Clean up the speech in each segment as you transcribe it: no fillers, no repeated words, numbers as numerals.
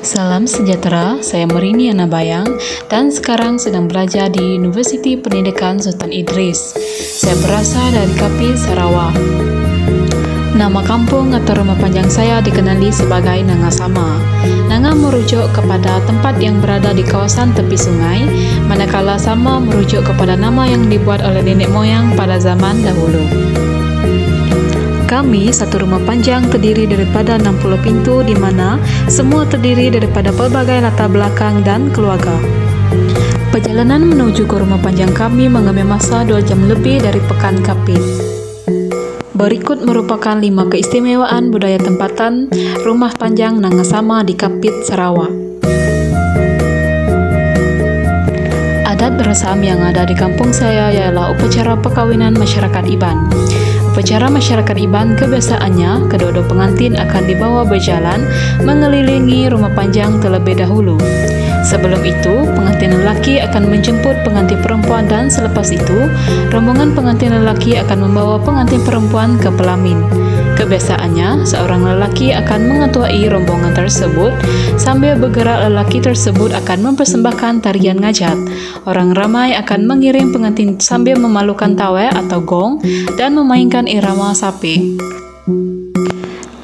Salam sejahtera, saya Merini Anabayang dan sekarang sedang belajar di Universiti Pendidikan Sultan Idris. Saya berasal dari Kapit, Sarawak. Nama kampung atau rumah panjang saya dikenali sebagai Nanga Sama. Nanga merujuk kepada tempat yang berada di kawasan tepi sungai, manakala Sama merujuk kepada nama yang dibuat oleh nenek moyang pada zaman dahulu. Kami satu rumah panjang terdiri daripada 60 pintu di mana semua terdiri daripada pelbagai latar belakang dan keluarga. Perjalanan menuju ke rumah panjang kami mengambil masa 2 jam lebih dari Pekan Kapit. Berikut merupakan 5 keistimewaan budaya tempatan rumah panjang Nanga Sama di Kapit, Sarawak. Adat bersam yang ada di kampung saya ialah upacara perkawinan masyarakat Iban. Upacara masyarakat Iban kebiasaannya kedua-dua pengantin akan dibawa berjalan mengelilingi rumah panjang terlebih dahulu. Sebelum itu, pengantin lelaki akan menjemput pengantin perempuan dan selepas itu, rombongan pengantin lelaki akan membawa pengantin perempuan ke pelamin. Kebiasaannya, seorang lelaki akan mengetuai rombongan tersebut. Sambil bergerak, lelaki tersebut akan mempersembahkan tarian ngajat. Orang ramai akan mengiring pengantin sambil memalukan tawel atau gong dan memainkan irama sapi.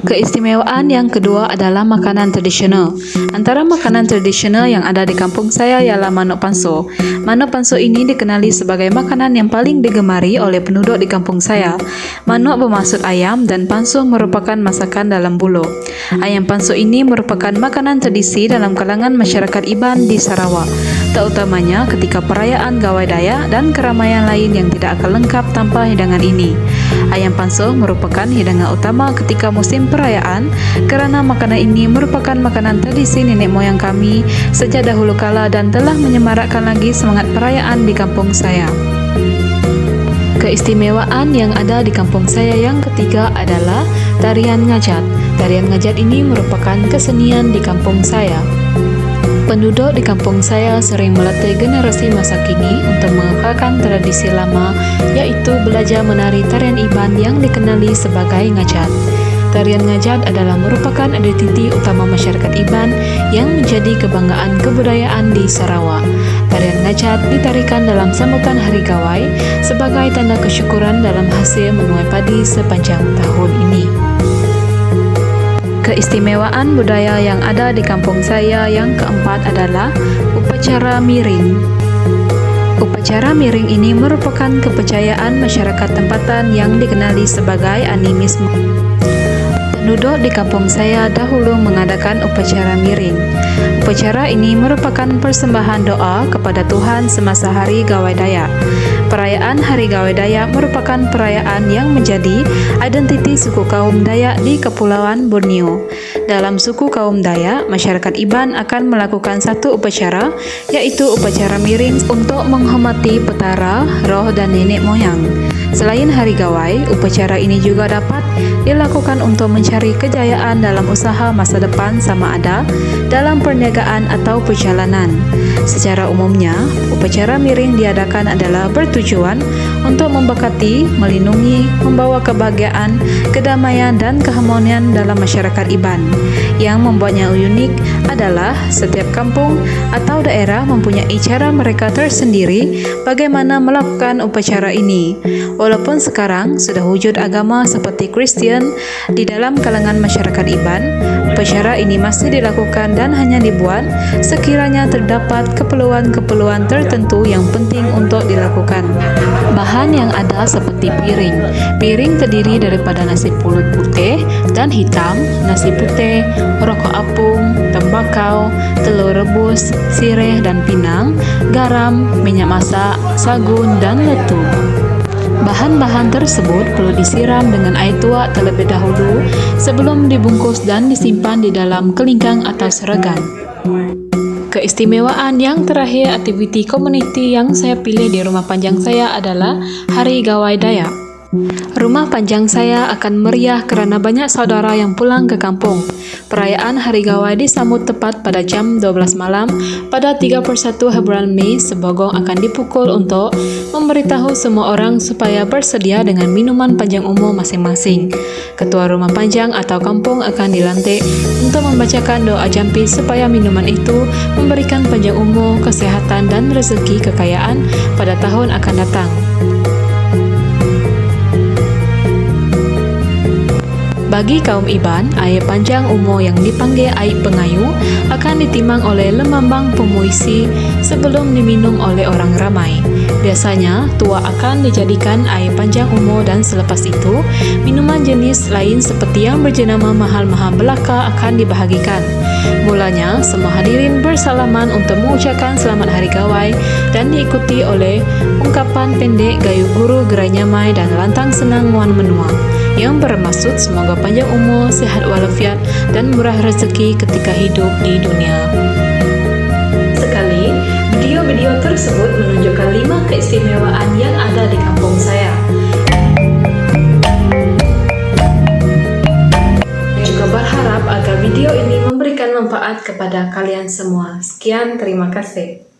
Keistimewaan yang kedua adalah makanan tradisional. Antara makanan tradisional yang ada di kampung saya ialah manuk panso. Manuk panso ini dikenali sebagai makanan yang paling digemari oleh penduduk di kampung saya. Manuk bermaksud ayam dan panso merupakan masakan dalam buluh. Ayam panso ini merupakan makanan tradisi dalam kalangan masyarakat Iban di Sarawak, terutamanya ketika perayaan Gawai Daya dan keramaian lain yang tidak akan lengkap tanpa hidangan ini. Ayam panso merupakan hidangan utama ketika musim perayaan kerana makanan ini merupakan makanan tradisi nenek moyang kami sejak dahulu kala dan telah menyemarakkan lagi semangat perayaan di kampung saya. Keistimewaan yang ada di kampung saya yang ketiga adalah tarian ngajat. Tarian ngajat ini merupakan kesenian di kampung saya. Penduduk di kampung saya sering melatih generasi masa kini untuk mengekalkan tradisi lama, yaitu belajar menari tarian Iban yang dikenali sebagai ngajat. Tarian ngajat adalah merupakan identiti utama masyarakat Iban yang menjadi kebanggaan kebudayaan di Sarawak. Tarian ngajat ditarikan dalam sambutan Hari Gawai sebagai tanda kesyukuran dalam hasil menuai padi sepanjang tahun ini. Keistimewaan budaya yang ada di kampung saya yang keempat adalah upacara miring. Upacara miring ini merupakan kepercayaan masyarakat tempatan yang dikenali sebagai animisme. Penduduk di kampung saya dahulu mengadakan upacara miring. Upacara ini merupakan persembahan doa kepada Tuhan semasa Hari Gawai Daya. Perayaan Hari Gawai Daya merupakan perayaan yang menjadi identiti suku kaum Dayak di Kepulauan Borneo. Dalam suku kaum Dayak, masyarakat Iban akan melakukan satu upacara, yaitu upacara miring untuk menghormati petara, roh dan nenek moyang. Selain Hari Gawai, upacara ini juga dapat dilakukan untuk mencari kejayaan dalam usaha masa depan sama ada dalam perniagaan atau perjalanan. Secara umumnya, upacara miring diadakan adalah bertujuan untuk memberkati, melindungi, membawa kebahagiaan, kedamaian dan keharmonian dalam masyarakat Iban. Yang membuatnya unik adalah setiap kampung atau daerah mempunyai cara mereka tersendiri bagaimana melakukan upacara ini. Walaupun sekarang sudah wujud agama seperti Kristen di dalam kalangan masyarakat Iban, upacara ini masih dilakukan dan hanya dibuat sekiranya terdapat keperluan-keperluan tertentu yang penting untuk dilakukan. Bahan yang ada seperti piring. Piring terdiri daripada nasi pulut putih dan hitam, nasi putih, rokok apung, tembakau, telur rebus, sirih dan pinang, garam, minyak masak, sagun dan letup. Bahan-bahan tersebut perlu disiram dengan air tuak terlebih dahulu sebelum dibungkus dan disimpan di dalam kelingkang atau seregan. Keistimewaan yang terakhir, aktiviti komuniti yang saya pilih di rumah panjang saya adalah Hari Gawai Daya. Rumah panjang saya akan meriah karena banyak saudara yang pulang ke kampung. Perayaan Hari Gawai disambut tepat pada jam 12 malam pada 31 bulan Mei. Sebogong akan dipukul untuk memberitahu semua orang supaya bersedia dengan minuman panjang umum masing-masing. Ketua rumah panjang atau kampung akan dilantik untuk membacakan doa jampi supaya minuman itu memberikan panjang umur, kesehatan, dan rezeki kekayaan pada tahun akan datang. Bagi kaum Iban, air panjang umur yang dipanggil air pengayu akan ditimbang oleh lemambang pemuisi sebelum diminum oleh orang ramai. Biasanya, tua akan dijadikan air panjang umur dan selepas itu, minuman jenis lain seperti yang berjenama mahal-mahal belaka akan dibahagikan. Mulanya, semua hadirin bersalaman untuk mengucapkan selamat Hari Gawai dan diikuti oleh ungkapan pendek gayu guru gerai nyamai dan lantang senang wan menua yang bermaksud semoga panjang umur, sehat walafiat, dan murah rezeki ketika hidup di dunia. Sekali, video-video tersebut menunjukkan 5 keistimewaan yang ada di kampung saya. Juga berharap agar video ini memberikan manfaat kepada kalian semua. Sekian, terima kasih.